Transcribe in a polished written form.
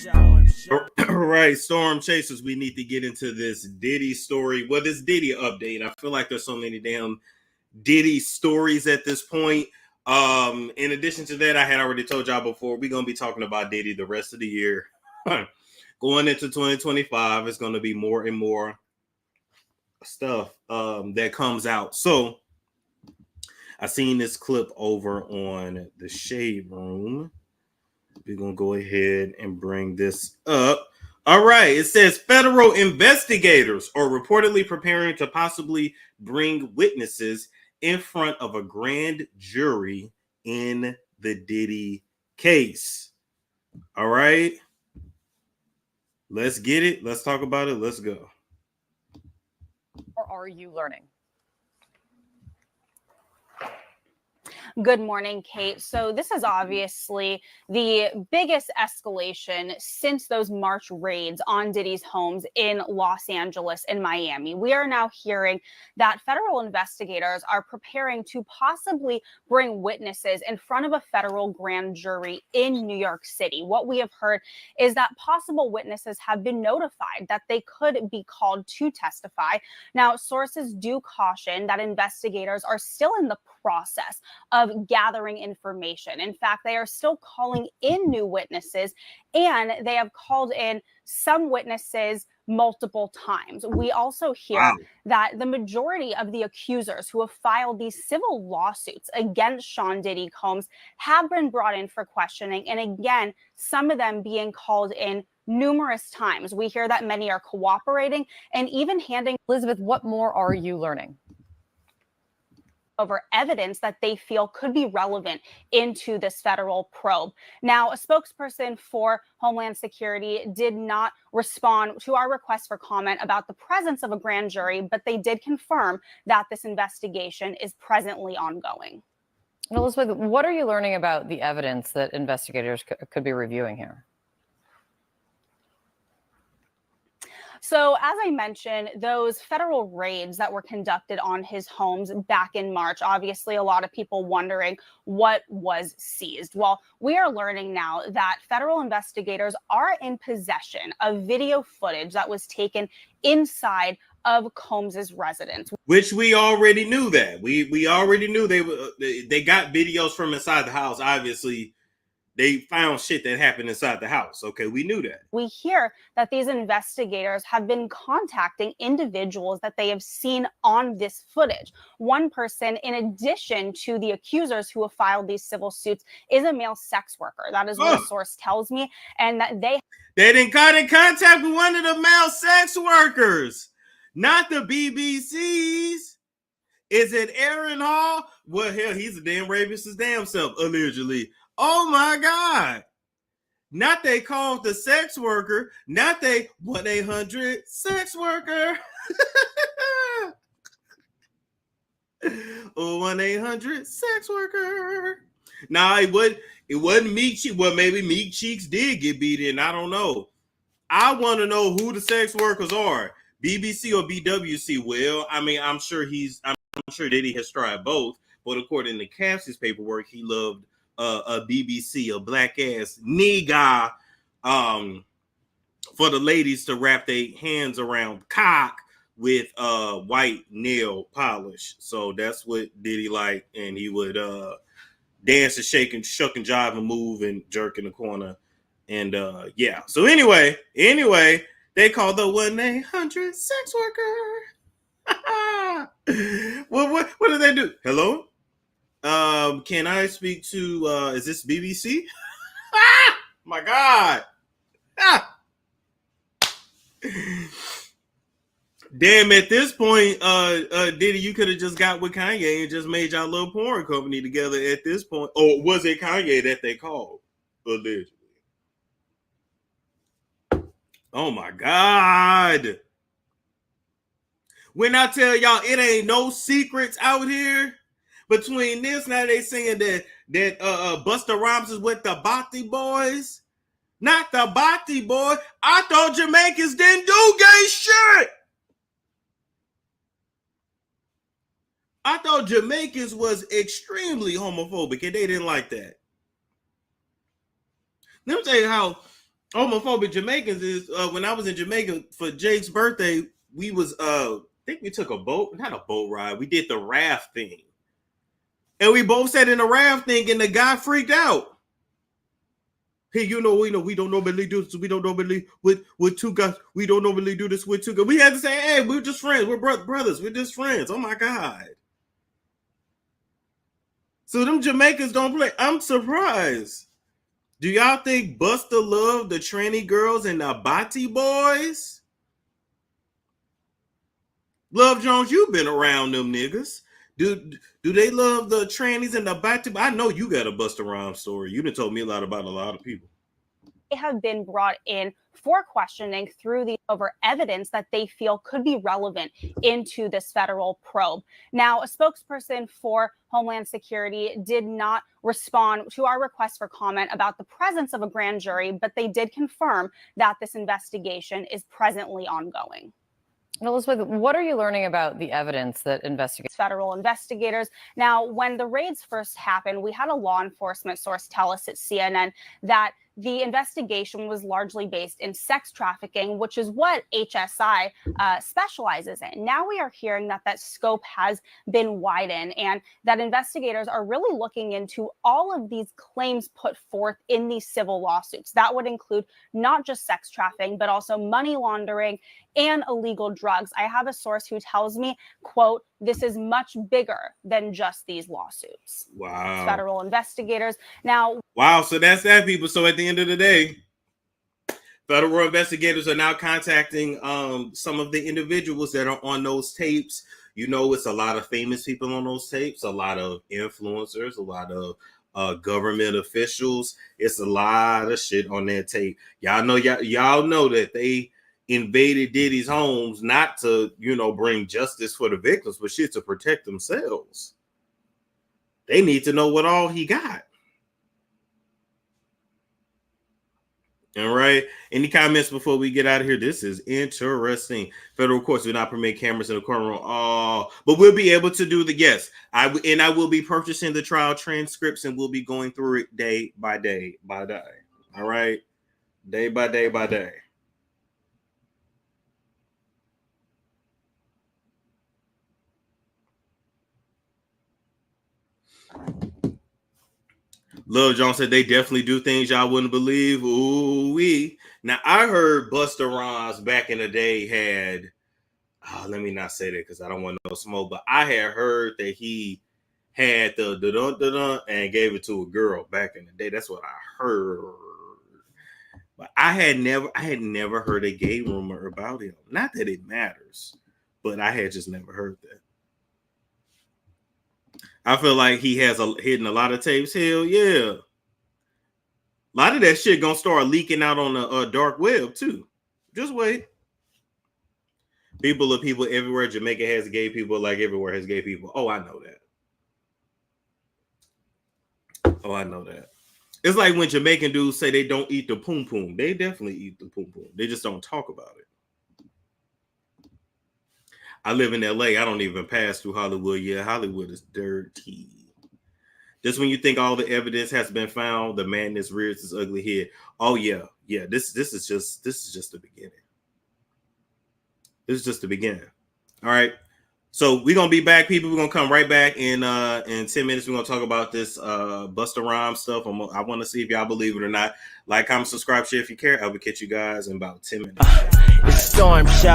All right, Storm Chasers, we need to get into this Diddy story. Well, this Diddy update. I feel like there's so many damn Diddy stories at this point. In addition to that, I had already told y'all before, we're going to be talking about Diddy the rest of the year. Going into 2025, it's going to be more and more stuff that comes out. So, I seen this clip over on the Shade Room. We're going to go ahead and bring this up. All right. It says federal investigators are reportedly preparing to possibly bring witnesses in front of a grand jury in the Diddy case. All right. Let's get it. Let's talk about it. Let's go. Or are you learning? Good morning, Kate. So this is obviously the biggest escalation since those March raids on Diddy's homes in Los Angeles and Miami. We are now hearing that federal investigators are preparing to possibly bring witnesses in front of a federal grand jury in New York City. What we have heard is that possible witnesses have been notified that they could be called to testify. Now, sources do caution that investigators are still in the process of gathering information. In fact, they are still calling in new witnesses, and they have called in some witnesses multiple times. We also hear that the majority of the accusers who have filed these civil lawsuits against Sean Diddy Combs have been brought in for questioning, and again, some of them being called in numerous times. We hear that many are cooperating and even handing. Elizabeth, what more are you learning? Over evidence that they feel could be relevant into this federal probe. Now, a spokesperson for Homeland Security did not respond to our request for comment about the presence of a grand jury, but they did confirm that this investigation is presently ongoing. And Elizabeth, what are you learning about the evidence that investigators could be reviewing here? So, as I mentioned, those federal raids that were conducted on his homes back in March, obviously a lot of people wondering what was seized. Well, we are learning now that federal investigators are in possession of video footage that was taken inside of Combs's residence. Which we already knew that. We already knew they got videos from inside the house. Obviously, they found shit that happened inside the house. Okay, we knew that. We hear that these investigators have been contacting individuals that they have seen on this footage. One person, in addition to the accusers who have filed these civil suits, is a male sex worker. That is what a source tells me. And that they didn't got in contact with one of the male sex workers, not the BBCs. Is it Aaron Hall? Well, hell, he's a damn rapist his damn self, allegedly. Oh my God. Not they called the sex worker, not they 1-800 sex worker. Oh, 1-800 sex worker. Nah, it wasn't Meek Cheeks. Well, maybe Meek Cheeks did get beat in. I don't know. I want to know who the sex workers are. BBC or BWC? Well, I mean, I'm sure Diddy has tried both, but according to Cass's paperwork, he loved a BBC, a black ass nigga, for the ladies to wrap their hands around cock with white nail polish. So that's what Diddy liked, and he would dance and shake and shuck and jive and move and jerk in the corner. And yeah. So anyway, they call the 1-800 sex worker. What do they do? Hello? Can I speak to is this BBC? My God. Damn, at this point, Diddy, you could have just got with Kanye and just made y'all little porn company together at this point. Or was it Kanye that they called? Allegedly. Oh my God. When I tell y'all it ain't no secrets out here between this, now they saying that Busta Rhymes is with the Bhatti Boys. Not the Bhatti Boy. I thought Jamaicans didn't do gay shit. I thought Jamaicans was extremely homophobic and they didn't like that. Let me tell you how homophobic Jamaicans is when I was in Jamaica for Jake's birthday, we was I think we took not a boat ride. We did the raft thing. And we both sat in the raft thing and the guy freaked out. Hey, we don't normally do this. We don't normally with two guys. We don't normally do this with two guys. We had to say, hey, we're just friends. We're brothers. We're just friends. Oh my God. So them Jamaicans don't play. I'm surprised. Do y'all think Busta loved the tranny girls and the Bati boys? Love Jones, you've been around them niggas. Do they love the trannies and the Bati? I know you got a Busta Rhymes story. You done told me a lot about a lot of people. They have been brought in for questioning through the over evidence that they feel could be relevant into this federal probe. Now, a spokesperson for Homeland Security did not respond to our request for comment about the presence of a grand jury, but they did confirm that this investigation is presently ongoing. And Elizabeth, what are you learning about the evidence that federal investigators? Now, when the raids first happened, we had a law enforcement source tell us at CNN that the investigation was largely based in sex trafficking, which is what HSI specializes in. Now we are hearing that scope has been widened and that investigators are really looking into all of these claims put forth in these civil lawsuits. That would include not just sex trafficking, but also money laundering and illegal drugs. I have a source who tells me, quote, this is much bigger than just these lawsuits. Wow. Federal investigators. Now, wow. So that's that, people. So at the end of the day, federal investigators are now contacting some of the individuals that are on those tapes. You know, it's a lot of famous people on those tapes, a lot of influencers, a lot of government officials. It's a lot of shit on that tape. Y'all know that they invaded Diddy's homes not to, bring justice for the victims, but shit to protect themselves. They need to know what all he got. All right. Any comments before we get out of here? This is interesting. Federal courts do not permit cameras in the courtroom. Oh, but we'll be able to do the yes. I will be purchasing the trial transcripts and we'll be going through it day by day by day. All right. Day by day by day. Lil Jones said they definitely do things y'all wouldn't believe. Ooh-wee. Now, I heard Busta Rhymes back in the day had, let me not say that because I don't want no smoke, but I had heard that he had the dun-dun-dun and gave it to a girl back in the day. That's what I heard. But I had never heard a gay rumor about him. Not that it matters, but I had just never heard that. I feel like he has hidden a lot of tapes. Hell yeah. A lot of that shit gonna start leaking out on the dark web too. Just wait. People are people everywhere. Jamaica has gay people like everywhere has gay people. Oh, I know that. Oh, I know that. It's like when Jamaican dudes say they don't eat the poom poom. They definitely eat the poom poom. They just don't talk about it. I live in LA. I don't even pass through Hollywood. Yeah, Hollywood is dirty. Just when you think all the evidence has been found, the madness rears its ugly head. Oh yeah. This is just the beginning. This is just the beginning. All right. So we're gonna be back, people. We're gonna come right back in 10 minutes. We're gonna talk about this Busta Rhymes stuff. I want to see if y'all believe it or not. Like, comment, subscribe, share if you care. I will catch you guys in about 10 minutes. Storm show.